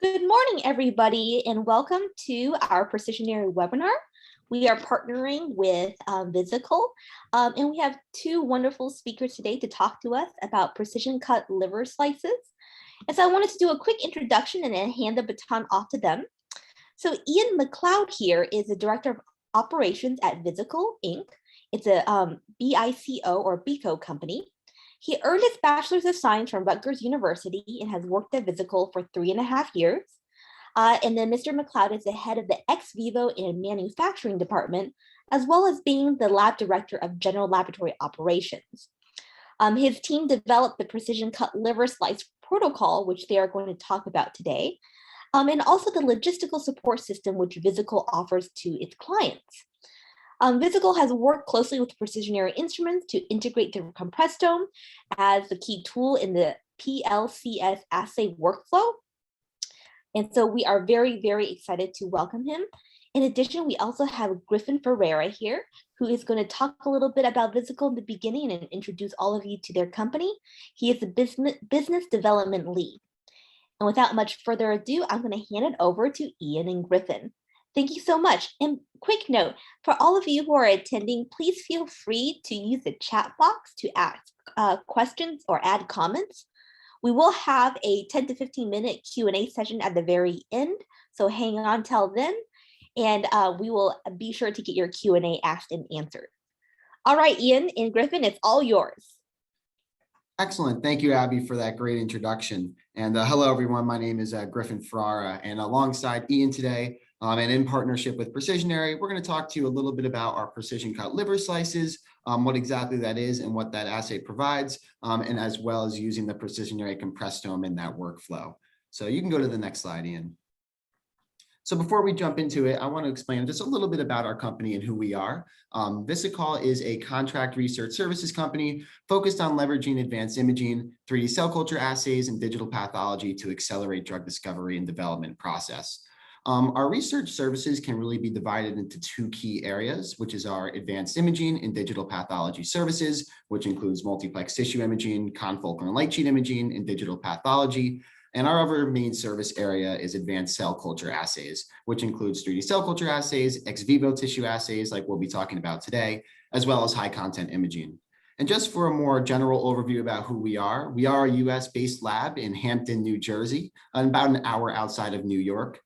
Good morning, everybody, and welcome to our Precisionary webinar. We are partnering with Visikol, and we have two wonderful speakers today to talk to us about precision cut liver slices. And so I wanted to do a quick introduction and then hand the baton off to them. So Ian MacCloud here is the Director of Operations at Visikol, Inc. It's a BICO or BICO company. He earned his Bachelor's of Science from Rutgers University and has worked at Visikol for 3.5 years. And then Mr. MacCloud is the head of the ex vivo and manufacturing department, as well as being the lab director of general laboratory operations. His team developed the precision cut liver slice protocol, which they are going to talk about today, and also the logistical support system which Visikol offers to its clients. Visikol has worked closely with Precisionary Instruments to integrate the compresstome as the key tool in the PCLS assay workflow. And so we are very, very excited to welcome him. In addition, we also have Griffin Ferrara here, who is going to talk a little bit about Visikol in the beginning and introduce all of you to their company. He is the business development lead. And without much further ado, I'm going to hand it over to Ian and Griffin. Thank you so much. And quick note, for all of you who are attending, please feel free to use the chat box to ask questions or add comments. We will have a 10 to 15 minute Q&A session at the very end, so hang on till then, and we will be sure to get your Q&A asked and answered. All right, Ian and Griffin, it's all yours. Excellent. Thank you, Abby, for that great introduction. And hello, everyone. My name is Griffin Ferrara, and alongside Ian today, and in partnership with Precisionary, we're going to talk to you a little bit about our precision cut liver slices, what exactly that is and what that assay provides, and as well as using the Precisionary compresstome in that workflow. So you can go to the next slide, Ian. So before we jump into it, I want to explain just a little bit about our company and who we are. Visikol is a contract research services company focused on leveraging advanced imaging, 3D cell culture assays, and digital pathology to accelerate drug discovery and development process. Our research services can really be divided into two key areas, which is our advanced imaging and digital pathology services, which includes multiplex tissue imaging, confocal and light sheet imaging, and digital pathology. And our other main service area is advanced cell culture assays, which includes 3D cell culture assays, ex vivo tissue assays, like we'll be talking about today, as well as high content imaging. And just for a more general overview about who we are a US-based lab in Hampton, New Jersey, about an hour outside of New York.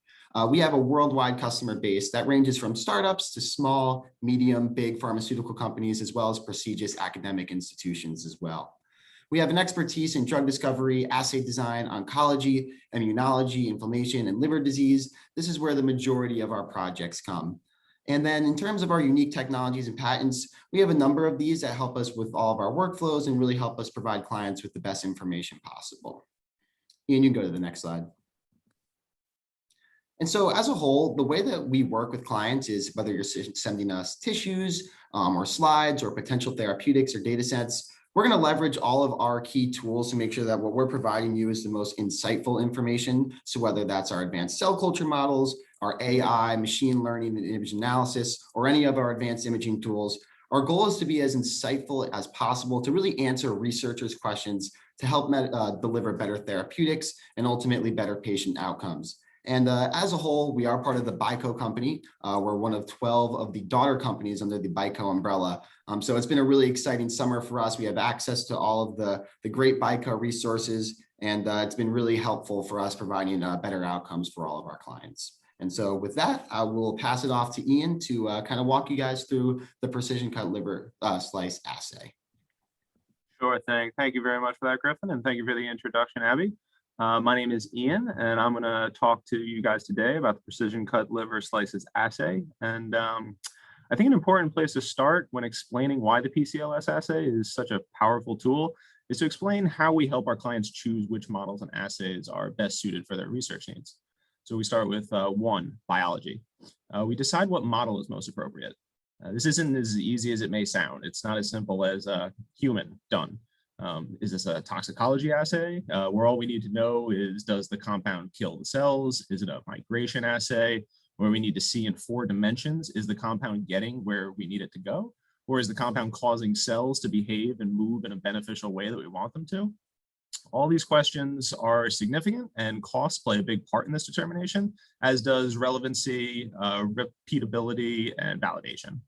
We have a worldwide customer base that ranges from startups to small, medium, big pharmaceutical companies, as well as prestigious academic institutions as well. We have an expertise in drug discovery, assay design, oncology, immunology, inflammation, and liver disease. This is where the majority of our projects come. And then in terms of our unique technologies and patents, we have a number of these that help us with all of our workflows and really help us provide clients with the best information possible. Ian, you can go to the next slide. And so as a whole, the way that we work with clients is whether you're sending us tissues or slides or potential therapeutics or data sets, we're going to leverage all of our key tools to make sure that what we're providing you is the most insightful information. So whether that's our advanced cell culture models, our AI, machine learning and image analysis, or any of our advanced imaging tools, our goal is to be as insightful as possible to really answer researchers' questions to help deliver better therapeutics and ultimately better patient outcomes. And as a whole, we are part of the BICO company. We're one of 12 of the daughter companies under the BICO umbrella. So it's been a really exciting summer for us. We have access to all of the great BICO resources, and it's been really helpful for us providing better outcomes for all of our clients. And so with that, I will pass it off to Ian to kind of walk you guys through the precision cut liver slice assay. Sure thing. Thank you very much for that, Griffin, and thank you for the introduction, Abby. My name is Ian, and I'm going to talk to you guys today about the precision cut liver slices assay. And I think an important place to start when explaining why the PCLS assay is such a powerful tool is to explain how we help our clients choose which models and assays are best suited for their research needs. So we start with one, biology. We decide what model is most appropriate. This isn't as easy as it may sound. It's not as simple as human, done. Is this a toxicology assay where all we need to know is, does the compound kill the cells? Is it a migration assay where we need to see in 4 dimensions? Is the compound getting where we need it to go? Or is the compound causing cells to behave and move in a beneficial way that we want them to? All these questions are significant, and costs play a big part in this determination, as does relevancy, repeatability, and validation.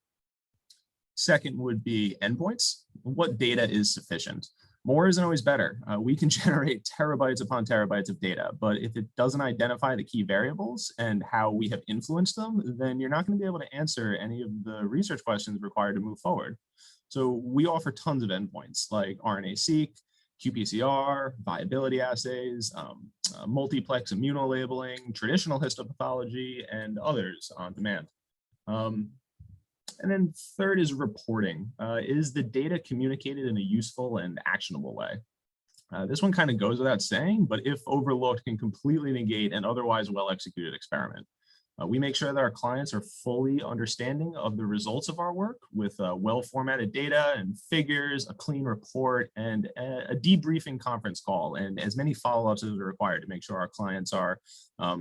Second would be endpoints. What data is sufficient? More isn't always better. We can generate terabytes upon terabytes of data, but if it doesn't identify the key variables and how we have influenced them, then you're not going to be able to answer any of the research questions required to move forward. So we offer tons of endpoints like RNA-seq, qPCR, viability assays, multiplex immunolabeling, traditional histopathology, and others on demand. And then third is reporting. Is the data communicated in a useful and actionable way? This one kind of goes without saying, but if overlooked, can completely negate an otherwise well-executed experiment. We make sure that our clients are fully understanding of the results of our work with well-formatted data and figures, a clean report, and a debriefing conference call, and as many follow-ups as are required to make sure our clients are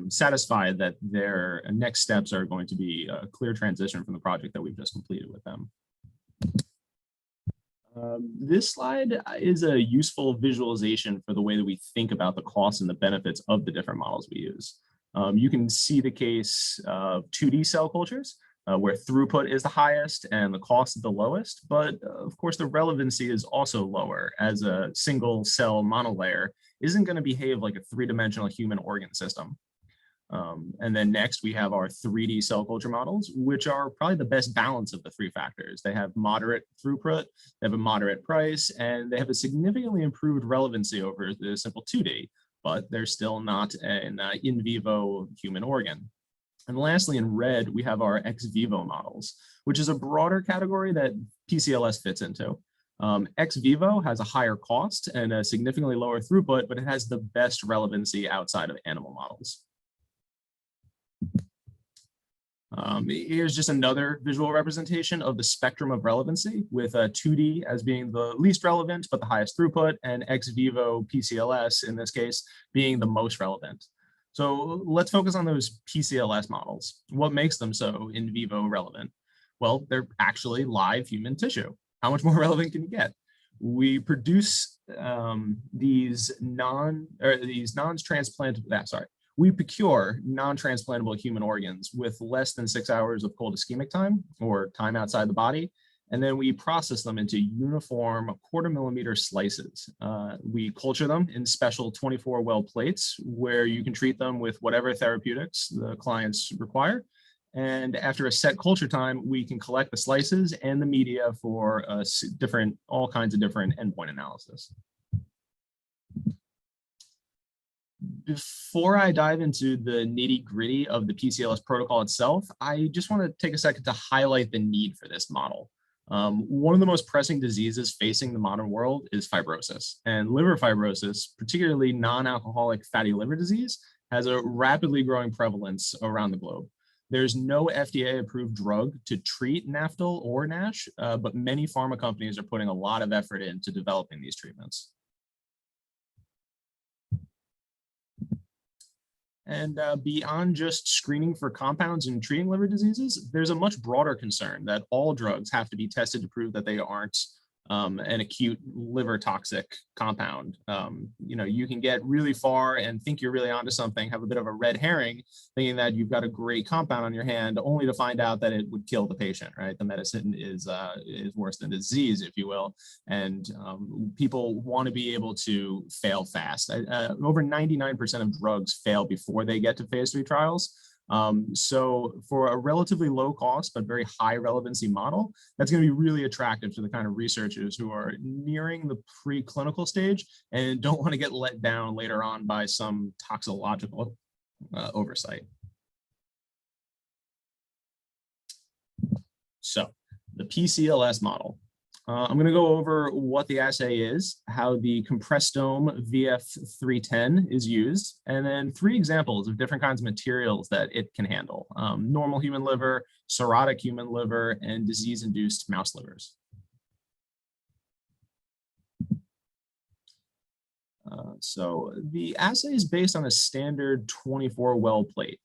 satisfied that their next steps are going to be a clear transition from the project that we've just completed with them. This slide is a useful visualization for the way that we think about the costs and the benefits of the different models we use. You can see the case of 2D cell cultures, where throughput is the highest and the cost is the lowest, but of course the relevancy is also lower, as a single cell monolayer isn't going to behave like a three-dimensional human organ system. And then next we have our 3D cell culture models, which are probably the best balance of the three factors. They have moderate throughput, they have a moderate price, and they have a significantly improved relevancy over the simple 2D. But they're still not an in vivo human organ. And lastly, in red, we have our ex vivo models, which is a broader category that PCLS fits into. Ex vivo has a higher cost and a significantly lower throughput, but it has the best relevancy outside of animal models. Here's just another visual representation of the spectrum of relevancy, with 2D as being the least relevant but the highest throughput, and ex vivo PCLS in this case being the most relevant. So let's focus on those PCLS models. What makes them so in vivo relevant? Well, they're actually live human tissue. How much more relevant can you get? We produce these we procure non-transplantable human organs with less than 6 hours of cold ischemic time, or time outside the body, and then we process them into uniform 1/4 millimeter slices. We culture them in special 24-well plates where you can treat them with whatever therapeutics the clients require. And after a set culture time, we can collect the slices and the media for all kinds of different endpoint analysis. Before I dive into the nitty-gritty of the PCLS protocol itself, I just want to take a second to highlight the need for this model. One of the most pressing diseases facing the modern world is fibrosis, and liver fibrosis, particularly non-alcoholic fatty liver disease, has a rapidly growing prevalence around the globe. There's no FDA-approved drug to treat NAFLD or NASH, but many pharma companies are putting a lot of effort into developing these treatments. And beyond just screening for compounds and treating liver diseases, there's a much broader concern that all drugs have to be tested to prove that they aren't an acute liver toxic compound. You can get really far and think you're really onto something, have a bit of a red herring, thinking that you've got a great compound on your hand, only to find out that it would kill the patient, right? The medicine is worse than disease, if you will. And people want to be able to fail fast. Over 99% of drugs fail before they get to phase 3 trials. So for a relatively low cost but very high relevancy model, that's going to be really attractive to the kind of researchers who are nearing the preclinical stage and don't want to get let down later on by some toxicological oversight. So the PCLS model. I'm going to go over what the assay is, how the compresstome VF310 is used, and then 3 examples of different kinds of materials that it can handle: normal human liver, cirrhotic human liver, and disease-induced mouse livers. So the assay is based on a standard 24-well plate.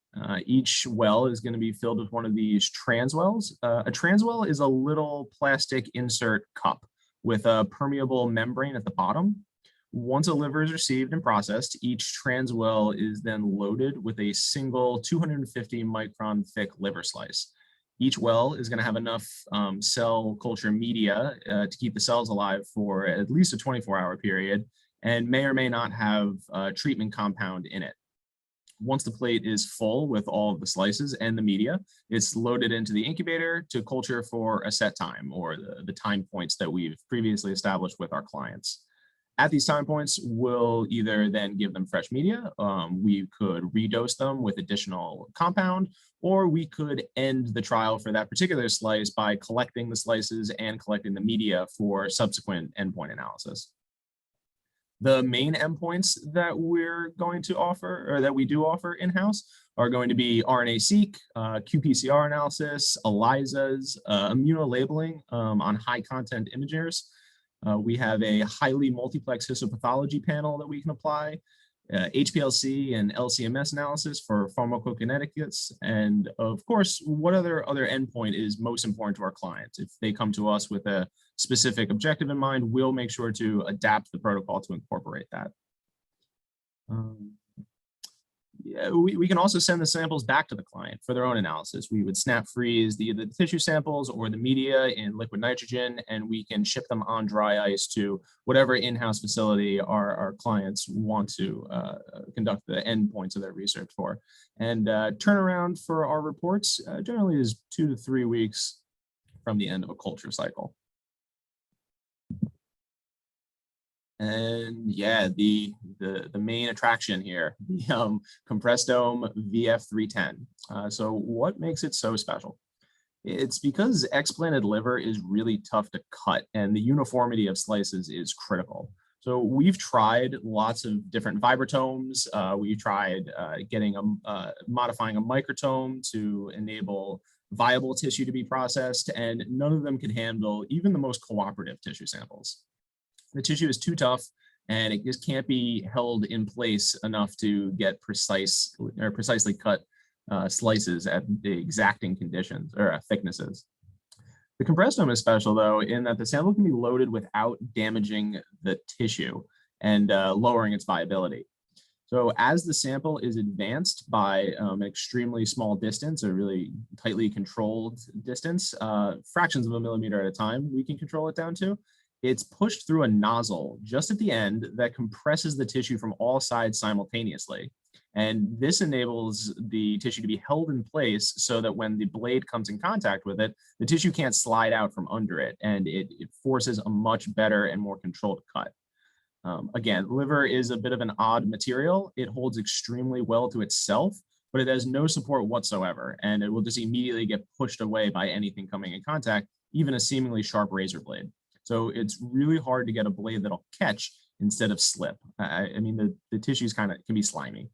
Each well is going to be filled with one of these transwells. A transwell is a little plastic insert cup with a permeable membrane at the bottom. Once a liver is received and processed, each transwell is then loaded with a single 250 micron thick liver slice. Each well is going to have enough cell culture media to keep the cells alive for at least a 24-hour period, and may or may not have a treatment compound in it. Once the plate is full with all of the slices and the media, it's loaded into the incubator to culture for a set time, or the time points that we've previously established with our clients. At these time points, we'll either then give them fresh media, we could redose them with additional compound, or we could end the trial for that particular slice by collecting the slices and collecting the media for subsequent endpoint analysis. The main endpoints that we're going to offer, or that we do offer in-house, are going to be RNA-seq, qPCR analysis, ELISAs, immunolabeling on high-content imagers. We have a highly multiplex histopathology panel that we can apply, HPLC and LCMS analysis for pharmacokinetics, and of course, what other endpoint is most important to our clients. If they come to us with a specific objective in mind, we'll make sure to adapt the protocol to incorporate that. Yeah, we can also send the samples back to the client for their own analysis. We would snap freeze the tissue samples or the media in liquid nitrogen, and we can ship them on dry ice to whatever in-house facility our clients want to conduct the endpoints of their research for. And turnaround for our reports generally is 2 to 3 weeks from the end of a culture cycle. And yeah, the main attraction here, the compresstome VF310. So what makes it so special? It's because explanted liver is really tough to cut, and the uniformity of slices is critical. So we've tried lots of different vibratomes. We've tried modifying a microtome to enable viable tissue to be processed, and none of them can handle even the most cooperative tissue samples. The tissue is too tough, and it just can't be held in place enough to get precisely cut slices at the exacting conditions or thicknesses. The compresstome is special, though, in that the sample can be loaded without damaging the tissue and lowering its viability. So as the sample is advanced by an extremely small distance, a really tightly controlled distance, fractions of a millimeter at a time, we can control it down to. It's pushed through a nozzle just at the end that compresses the tissue from all sides simultaneously. And this enables the tissue to be held in place so that when the blade comes in contact with it, the tissue can't slide out from under it, and it forces a much better and more controlled cut. Again, liver is a bit of an odd material. It holds extremely well to itself, but it has no support whatsoever, and it will just immediately get pushed away by anything coming in contact, even a seemingly sharp razor blade. So it's really hard to get a blade that'll catch instead of slip. I mean, the tissues can be slimy.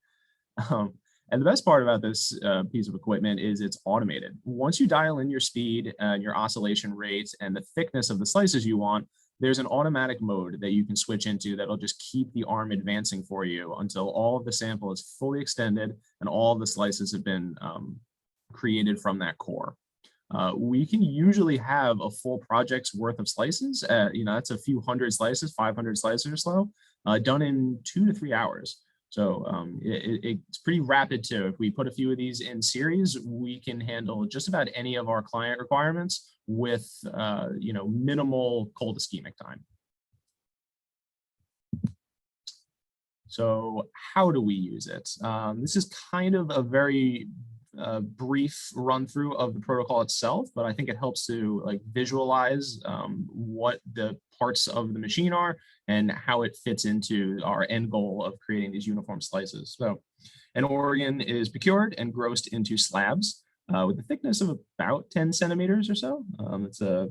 And the best part about this piece of equipment is it's automated. Once you dial in your speed and your oscillation rates and the thickness of the slices you want, there's an automatic mode that you can switch into that'll just keep the arm advancing for you until all of the sample is fully extended and all of the slices have been created from that core. We can usually have a full project's worth of slices. That's a few hundred slices, 500 slices or so, done in 2 to 3 hours. So it's pretty rapid too. If we put a few of these in series, we can handle just about any of our client requirements with minimal cold ischemic time. So how do we use it? This is kind of a very brief run through of the protocol itself, but I think it helps to visualize what the parts of the machine are and how it fits into our end goal of creating these uniform slices. So an organ is procured and grossed into slabs with a thickness of about 10 centimeters or so. It's a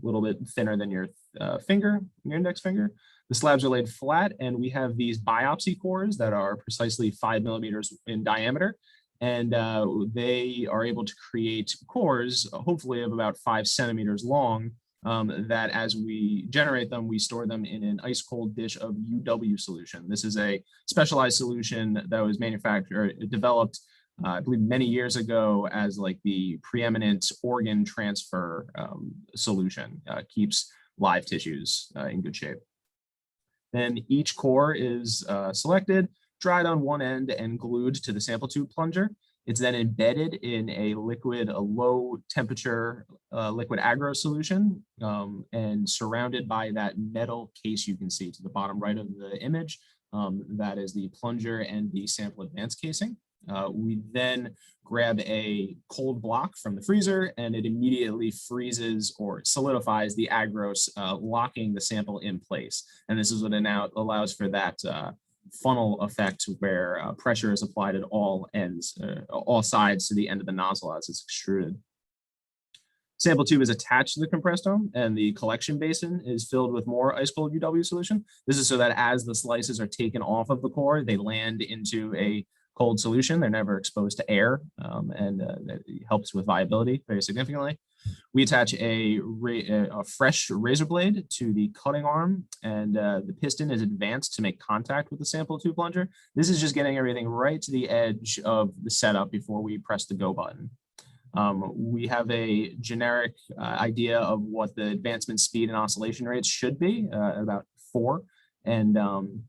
little bit thinner than your finger, your index finger. The slabs are laid flat, and we have these biopsy cores that are precisely 5 millimeters in diameter. And they are able to create cores, hopefully of about 5 centimeters long, that as we generate them, we store them in an ice cold dish of UW solution. This is a specialized solution that was developed, I believe many years ago as the preeminent organ transfer solution, keeps live tissues in good shape. Then each core is selected, dried on one end, and glued to the sample tube plunger. It's then embedded in a low temperature liquid agar solution and surrounded by that metal case you can see to the bottom right of the image. That is the plunger and the sample advance casing. We then grab a cold block from the freezer and it immediately freezes or solidifies the agarose, locking the sample in place. And this is what now allows for that funnel effect where pressure is applied at all ends, all sides to the end of the nozzle as it's extruded. Sample tube is attached to the compresstome and the collection basin is filled with more ice cold UW solution. This is so that as the slices are taken off of the core, they land into a cold solution. They're never exposed to air and that helps with viability very significantly. We attach a fresh razor blade to the cutting arm and the piston is advanced to make contact with the sample tube plunger. This is just getting everything right to the edge of the setup before we press the go button. We have a generic idea of what the advancement speed and oscillation rates should be, about 4. And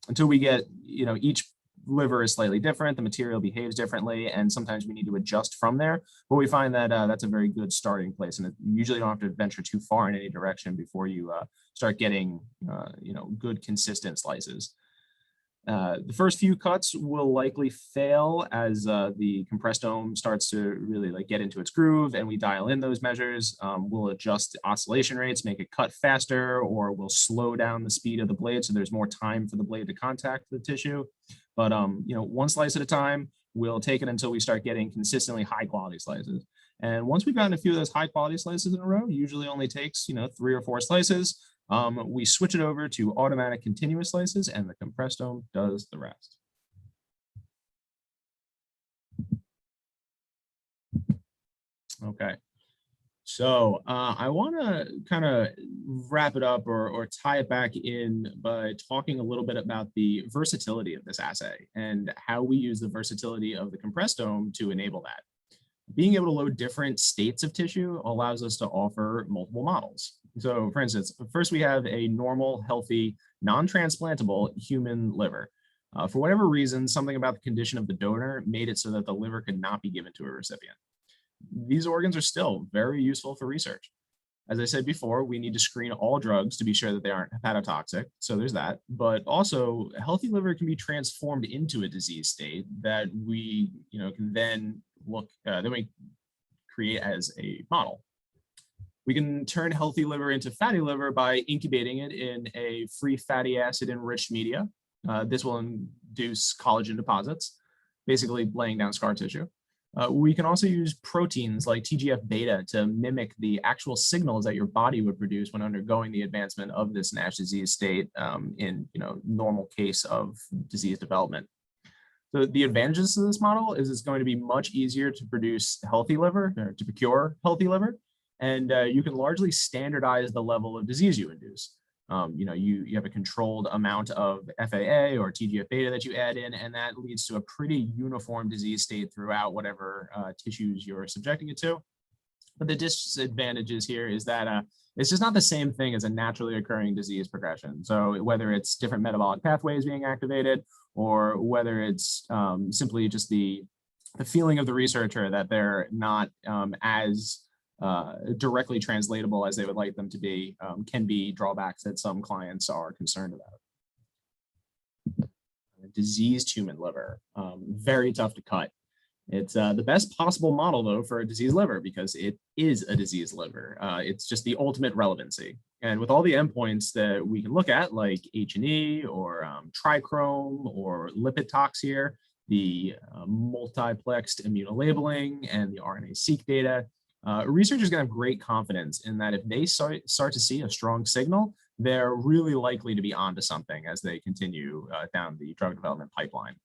until we get, each liver is slightly different, the material behaves differently, and sometimes we need to adjust from there. But we find that that's a very good starting place, and you usually don't have to venture too far in any direction before you start getting, good consistent slices. The first few cuts will likely fail as the compresstome starts to really get into its groove and we dial in those measures. We'll adjust the oscillation rates, make it cut faster, or we'll slow down the speed of the blade so there's more time for the blade to contact the tissue. But one slice at a time, we'll take it until we start getting consistently high quality slices. And once we've gotten a few of those high quality slices in a row, usually only takes 3 or 4 slices. We switch it over to automatic continuous slices and the compresstome does the rest. Okay, so I want to kind of wrap it up or tie it back in by talking a little bit about the versatility of this assay and how we use the versatility of the compresstome to enable that. Being able to load different states of tissue allows us to offer multiple models. So for instance, first we have a normal, healthy, non-transplantable human liver. For whatever reason, something about the condition of the donor made it so that the liver could not be given to a recipient. These organs are still very useful for research. As I said before, we need to screen all drugs to be sure that they aren't hepatotoxic. So there's that. But also, a healthy liver can be transformed into a disease state that we, can then we create as a model. We can turn healthy liver into fatty liver by incubating it in a free fatty acid enriched media. This will induce collagen deposits, basically laying down scar tissue. We can also use proteins like TGF-beta to mimic the actual signals that your body would produce when undergoing the advancement of this NASH disease state in normal case of disease development. So the advantages of this model is it's going to be much easier to produce healthy liver, or to procure healthy liver, and you can largely standardize the level of disease you induce. You have a controlled amount of FAA or TGF-beta that you add in, and that leads to a pretty uniform disease state throughout whatever tissues you're subjecting it to. But the disadvantages here is that it's just not the same thing as a naturally occurring disease progression. So whether it's different metabolic pathways being activated, or whether it's simply just the feeling of the researcher that they're not as directly translatable as they would like them to be, can be drawbacks that some clients are concerned about. Diseased human liver, very tough to cut. It's the best possible model, though, for a diseased liver because it is a diseased liver. It's just the ultimate relevancy. And with all the endpoints that we can look at, like H&E or trichrome or lipid tox here, the multiplexed immunolabeling and the RNA-seq data, researchers can have great confidence in that if they start to see a strong signal, they're really likely to be onto something as they continue down the drug development pipeline.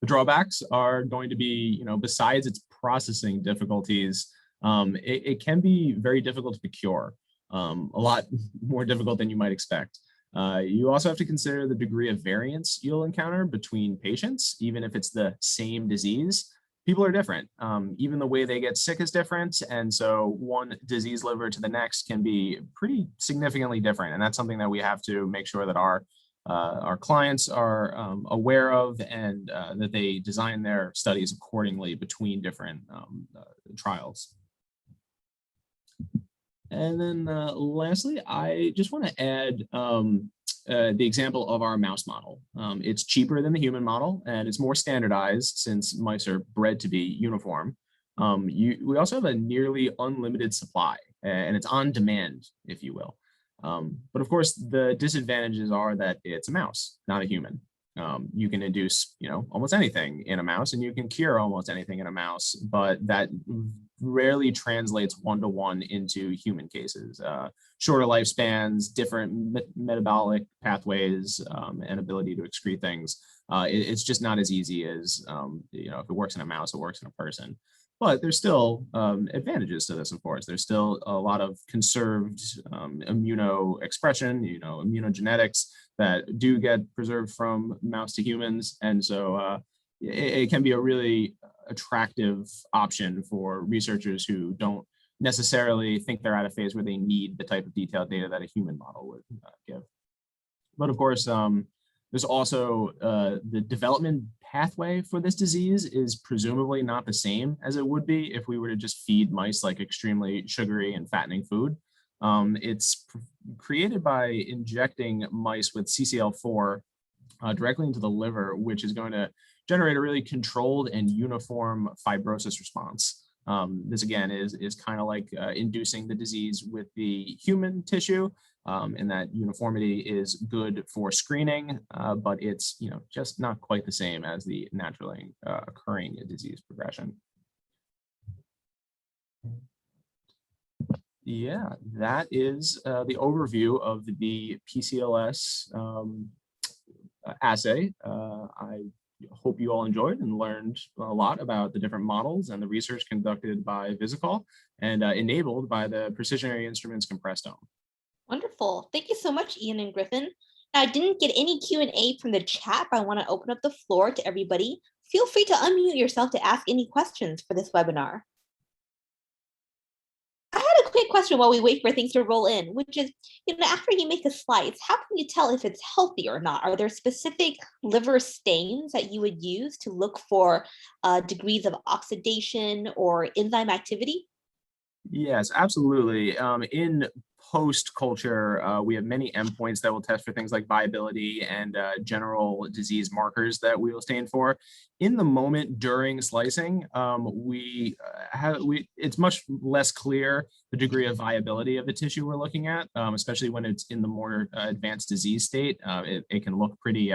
The drawbacks are going to be, besides its processing difficulties, it can be very difficult to procure, a lot more difficult than you might expect. You also have to consider the degree of variance you'll encounter between patients, even if it's the same disease. People are different. Even the way they get sick is different. And so one disease liver to the next can be pretty significantly different. And that's something that we have to make sure that our our clients are aware of, and that they design their studies accordingly between different trials. And then lastly, I just want to add the example of our mouse model. It's cheaper than the human model, and it's more standardized since mice are bred to be uniform. We also have a nearly unlimited supply, and it's on demand, if you will. But of course, the disadvantages are that it's a mouse, not a human. You can induce, almost anything in a mouse, and you can cure almost anything in a mouse, but that rarely translates one-to-one into human cases. Shorter lifespans, different metabolic pathways, and ability to excrete things. It's just not as easy as, if it works in a mouse, it works in a person. But there's still advantages to this, of course. There's still a lot of conserved immunoexpression, immunogenetics that do get preserved from mouse to humans. And so it can be a really attractive option for researchers who don't necessarily think they're at a phase where they need the type of detailed data that a human model would give. But of course, there's also the development pathway for this disease is presumably not the same as it would be if we were to just feed mice like extremely sugary and fattening food. It's created by injecting mice with CCL4 directly into the liver, which is going to generate a really controlled and uniform fibrosis response. This again is kind of like inducing the disease with the human tissue, and that uniformity is good for screening, but it's just not quite the same as the naturally occurring disease progression. Yeah, that is the overview of the PCLS assay. I hope you all enjoyed and learned a lot about the different models and the research conducted by Visikol and enabled by the Precisionary Instruments compresstome. Wonderful. Thank you so much, Ian and Griffin. I didn't get any Q&A from the chat, but I want to open up the floor to everybody. Feel free to unmute yourself to ask any questions for this webinar. I had a quick question while we wait for things to roll in, which is, after you make a slice, how can you tell if it's healthy or not? Are there specific liver stains that you would use to look for degrees of oxidation or enzyme activity? Yes, absolutely. In post-culture, we have many endpoints that will test for things like viability and general disease markers that we will stain for. In the moment during slicing, it's much less clear the degree of viability of the tissue we're looking at, especially when it's in the more advanced disease state. It can look pretty,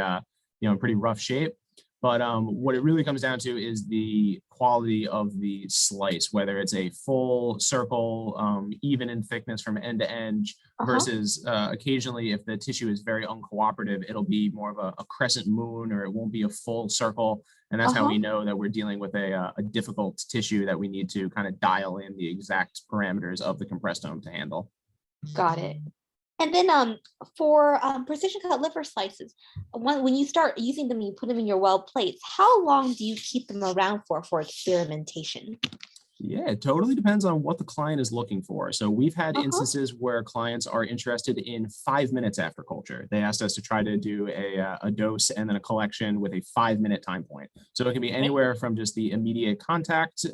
pretty rough shape. But what it really comes down to is the quality of the slice, whether it's a full circle, even in thickness from end to end, versus occasionally if the tissue is very uncooperative, it'll be more of a crescent moon, or it won't be a full circle. And that's how we know that we're dealing with a difficult tissue that we need to kind of dial in the exact parameters of the compresstome to handle. Got it. And then for precision cut liver slices, when you start using them, you put them in your well plates, how long do you keep them around for experimentation? Yeah, it totally depends on what the client is looking for. So we've had instances where clients are interested in 5 minutes after culture. They asked us to try to do a dose and then a collection with a 5-minute time point. So it can be anywhere from just the immediate contact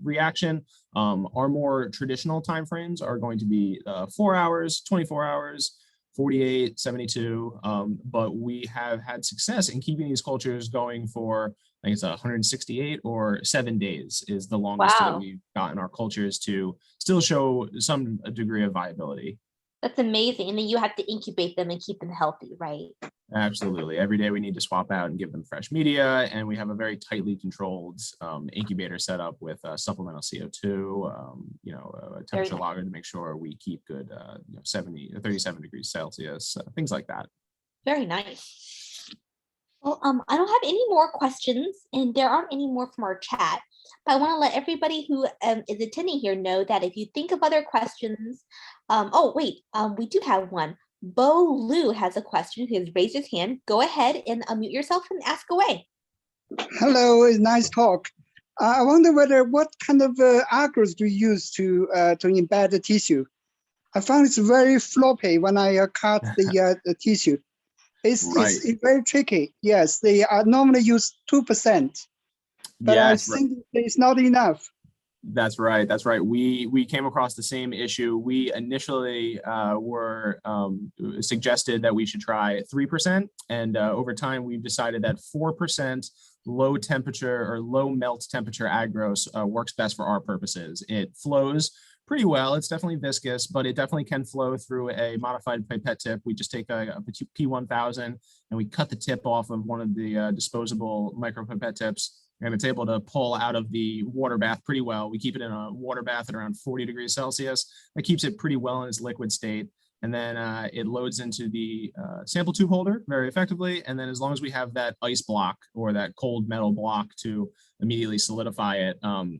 reaction. Our more traditional timeframes are going to be 4 hours, 24 hours, 48, 72, but we have had success in keeping these cultures going for, I think it's 168 or 7 days is the longest that we've gotten our cultures to still show some degree of viability. That's amazing. And then you have to incubate them and keep them healthy, right? Absolutely. Every day we need to swap out and give them fresh media. And we have a very tightly controlled incubator set up with supplemental CO2, a temperature logger to make sure we keep good 37 degrees Celsius, things like that. Very nice. Well, I don't have any more questions, and there aren't any more from our chat. But I want to let everybody who is attending here know that if you think of other questions, we do have one. Bo Liu has a question. He has raised his hand. Go ahead and unmute yourself and ask away. Hello, it's nice talk. I wonder what kind of algorithms do you use to embed the tissue? I found it's very floppy when I cut the tissue. It's very tricky. Yes, they are normally use 2%, but I Yes, think it's not enough. that's right. That's right. We came across the same issue. We initially were suggested that we should try 3%, and over time we've decided that 4% low temperature or low melt temperature agarose works best for our purposes. It flows pretty well. It's definitely viscous, but it definitely can flow through a modified pipette tip. We just take a P1000 and we cut the tip off of one of the disposable micro pipette tips, and it's able to pull out of the water bath pretty well. We keep it in a water bath at around 40 degrees Celsius. That keeps it pretty well in its liquid state. And then it loads into the sample tube holder very effectively. And then as long as we have that ice block or that cold metal block to immediately solidify it,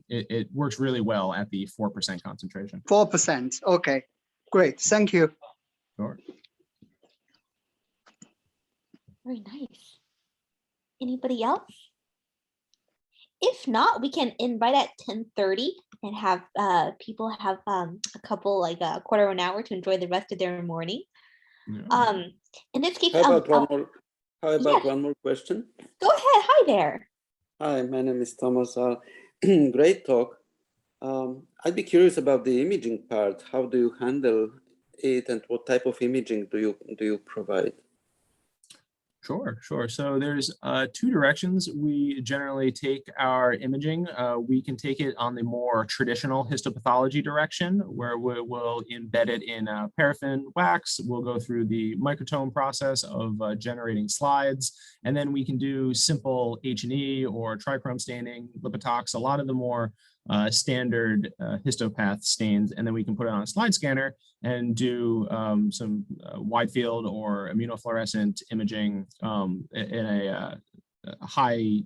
it works really well at the 4% concentration. 4%. Okay, great. Thank you. Sure. Very nice. Anybody else? If not, we can end right at 10:30 and have people have a couple, like a quarter of an hour to enjoy the rest of their morning. Yeah. In this case, how about one more question? Go ahead. Hi there. Hi, my name is Thomas. Great talk. I'd be curious about the imaging part. How do you handle it, and what type of imaging do you provide? Sure. So there's two directions we generally take our imaging. We can take it on the more traditional histopathology direction, where we'll embed it in paraffin wax. We'll go through the microtome process of generating slides, and then we can do simple H&E or trichrome staining, lipotox, a lot of the more standard histopath stains, and then we can put it on a slide scanner and do some wide field or immunofluorescent imaging in a high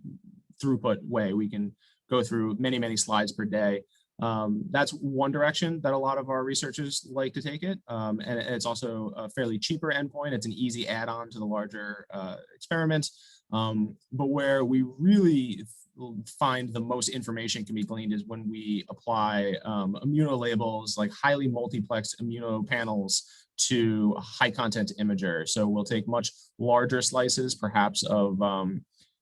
throughput way. We can go through many slides per day. That's one direction that a lot of our researchers like to take it. And it's also a fairly cheaper endpoint. It's an easy add-on to the larger experiments. But where we really find the most information can be gleaned is when we apply immunolabels, like highly multiplex immunopanels, to high content imager. So we'll take much larger slices, perhaps of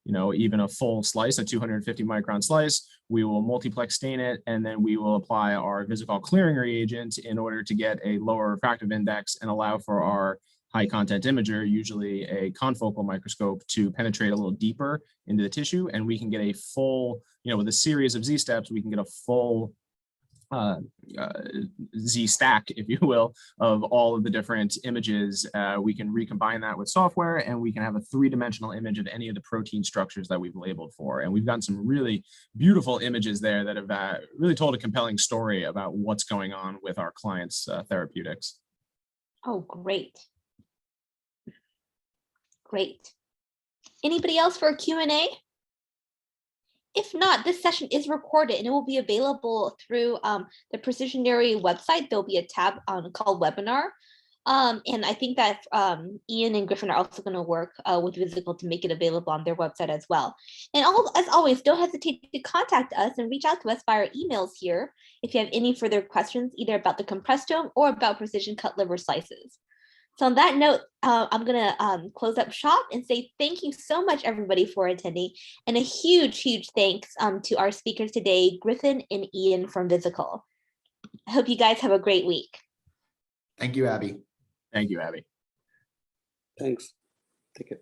even a full slice, a 250 micron slice. We will multiplex stain it, and then we will apply our Visikol clearing reagent in order to get a lower refractive index and allow for our high content imager, usually a confocal microscope, to penetrate a little deeper into the tissue. And we can get a full, with a series of Z steps, we can get a full Z stack, if you will, of all of the different images. We can recombine that with software, and we can have a 3-dimensional image of any of the protein structures that we've labeled for. And we've gotten some really beautiful images there that have really told a compelling story about what's going on with our clients' therapeutics. Oh, great. Great. Anybody else for a Q&A? If not, this session is recorded and it will be available through the Precisionary website. There'll be a tab called Webinar. And I think that Ian and Griffin are also going to work with Visikol to make it available on their website as well. And as always, don't hesitate to contact us and reach out to us via our emails here if you have any further questions, either about the compresstome or about precision cut liver slices. So on that note, I'm going to close up shop and say thank you so much, everybody, for attending. And a huge thanks to our speakers today, Griffin and Ian from Visikol. I hope you guys have a great week. Thank you, Abby. Thank you, Abby. Thanks. Take care.